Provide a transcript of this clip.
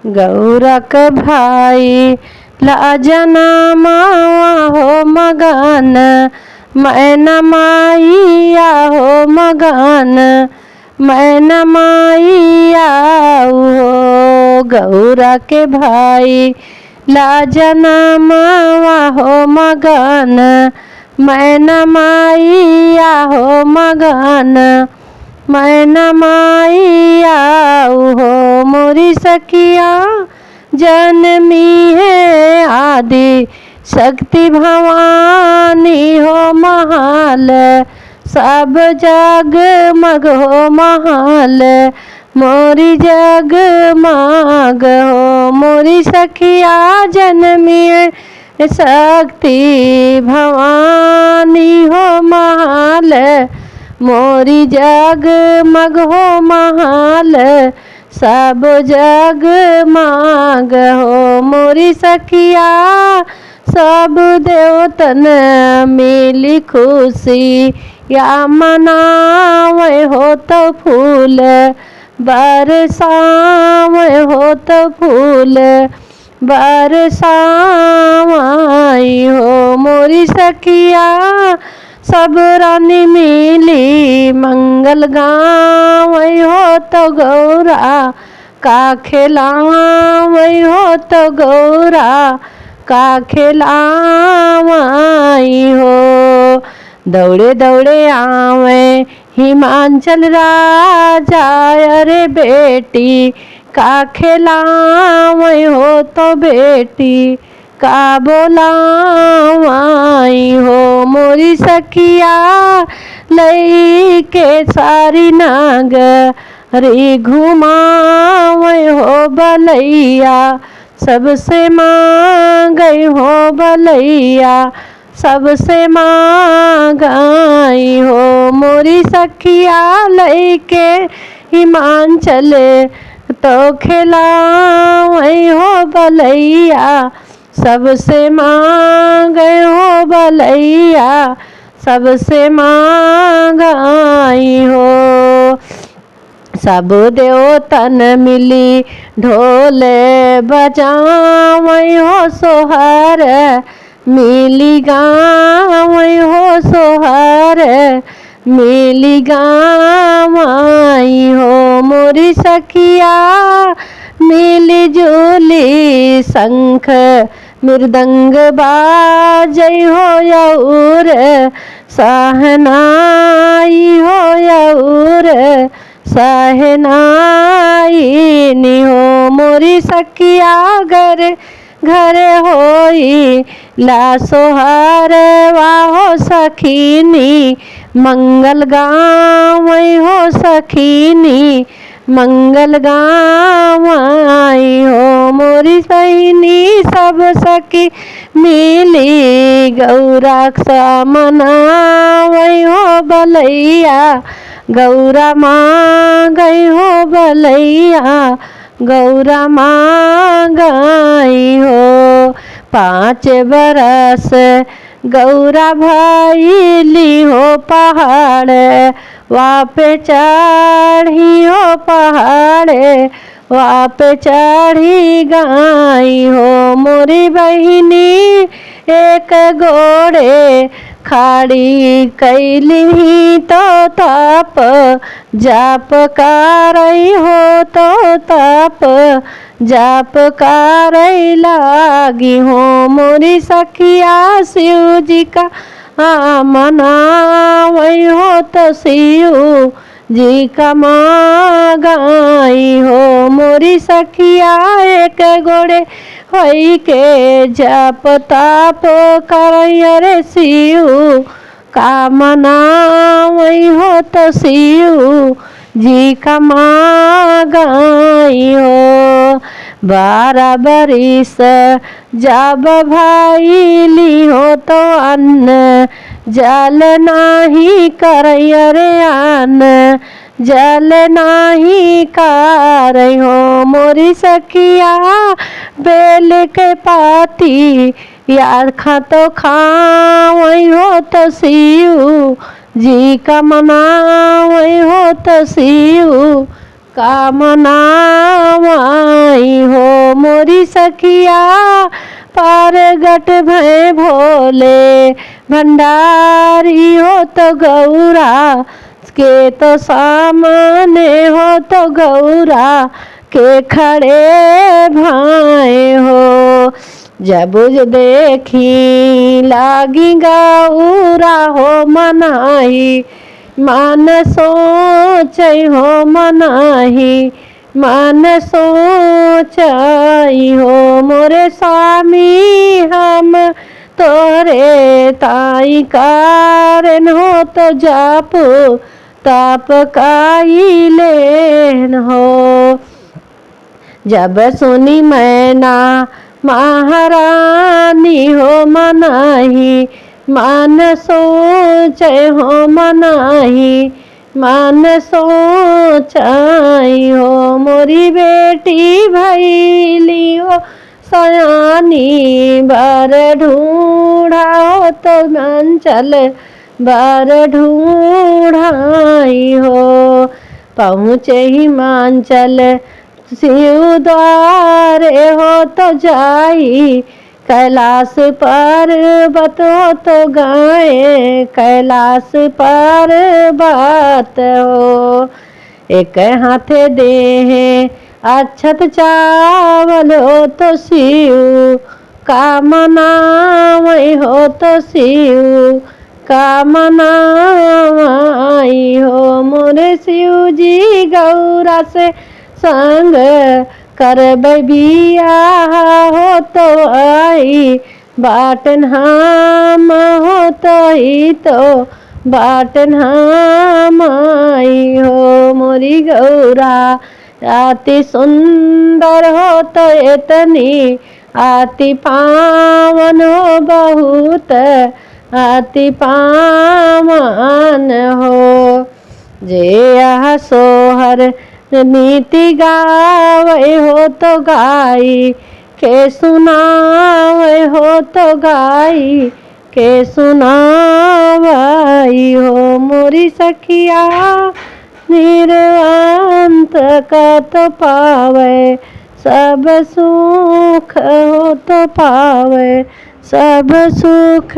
गौरा क भाई लाजना मावा हो मगन, मैना माइया हो मगन, मैना माइया हो। गौरा के भाई लाजना मावा हो मगन, मैना माइया हो मगन, मैना माइया हो। मोरी सखिया जनमी है आदि शक्ति भवानी हो महाल, सब जग मग हो महाल, मोरी जग मग हो। मोरी सखिया जनमी है शक्ति भवानी हो महाल, मोरी जग मग हो महाल, सब जग माग हो। मोरी सखिया सब देवतन मिली खुशी या मनावे हो तो फूल बरसावे हो तो फूल बरसावाई हो। मोरी सखिया सब रानी मिली मंगल गावई हो तो गौरा का खिलावई हो तो गौरा का खिलावई हो। दौड़े दौड़े आवे हिमांचल राजा, अरे बेटी का खिलावई हो तो बेटी का बोलावाई हो। मोरी सखिया लई के सारी नाग रे घुमावे हो बलैया, सबसे मांगई हो बलैया, सबसे मांगई हो। मोरी सखिया लई के हिमांचल तो खिलावई हो बलैया, सबसे मांगई हो बलैया, सबसे मांगई हो। सब देवतन मिली ढोल बजावई हो सोहर, मिली गावई हो सोहर, मिली गावई हो। मोरी सखिया मिली जुली शंख मृदंग बाजई हो यौर, सहनाई हो यौर सहनाई नी हो। मोरी सखिया घर घर होई ला सोहर वाहो सखीनी, मंगल गावई हो सखीनी, मंगल गावई हो। मोरी सैनी सब सखी मिली गौरा सा मनावई हो बलैया, गौरा मांगई हो बलैया, गौरा मांगई हो। 5 बरस गौरा भइली हो पहाड़, वापे चढ़ी हो पहाड़, वापे चढ़ी गई हो। मोरी बहिनी एक गोड़े खाड़ी कैली तो तप, जाप करई हो तो तप, जाप करई लागी हो। मोरी सखिया शिव जी का मनावई हो तो शिव जी का मांगई हो। मोरी सखिया एक गोड़े होई के जप ताप करई रे शिव का मनावई हो तो शिव जी का मांगई हो। 12 बरिस जब भइली हो तो अन्न जल नाही करई रे अन्न जल नाही करई हो। मोरी सखिया बेल के पाती यार खा तो खावई हो तो शिव जी का मनावई हो तो शिव का मनावई हो। मोरी सखिया पारगट भय भोले भंडारी हो तो गौरा के तो सामने हो तो गौरा के खड़े भाए हो। जब देखी लागी गौरा हो मनाही मान सोचै हो मनाही मान सोचई हो। मोरे स्वामी हम तोरे ताई कारण हो तो जाप ताप काई लेन हो। जब सुनी मैना महारानी हो मनाही मान सोचै हो मनाही मान सोचाई हो। मोरी बेटी भैली हो सयानी बार ढूंढा हो तो अंचल बार ढूंढाई हो। पहुँचे हिमांचल शिव द्वारे हो तो जाई कैलाश पर्वत हो तो गाए कैलाश पर्वत हो। एक हाथे देहे अक्षत चावल हो तो शिव का मनावई हो तो शिव का मनावई हो। मोरे शिव जी गौरा से संग करब बियाह हो तो आई बाटन हम हो तो ही तो बाटन हम आई हो। मोरी गौरा अति सुंदर हो तो इतनी अति पावन हो बहुत अति पावन हो। जे यह सोहर नीति गावे हो तो गाई के सुनावे हो तो गाई के सुनावई हो। मोरी सखिया निर्वांत का तो पावे सब सुख हो तो पावे सब सुख।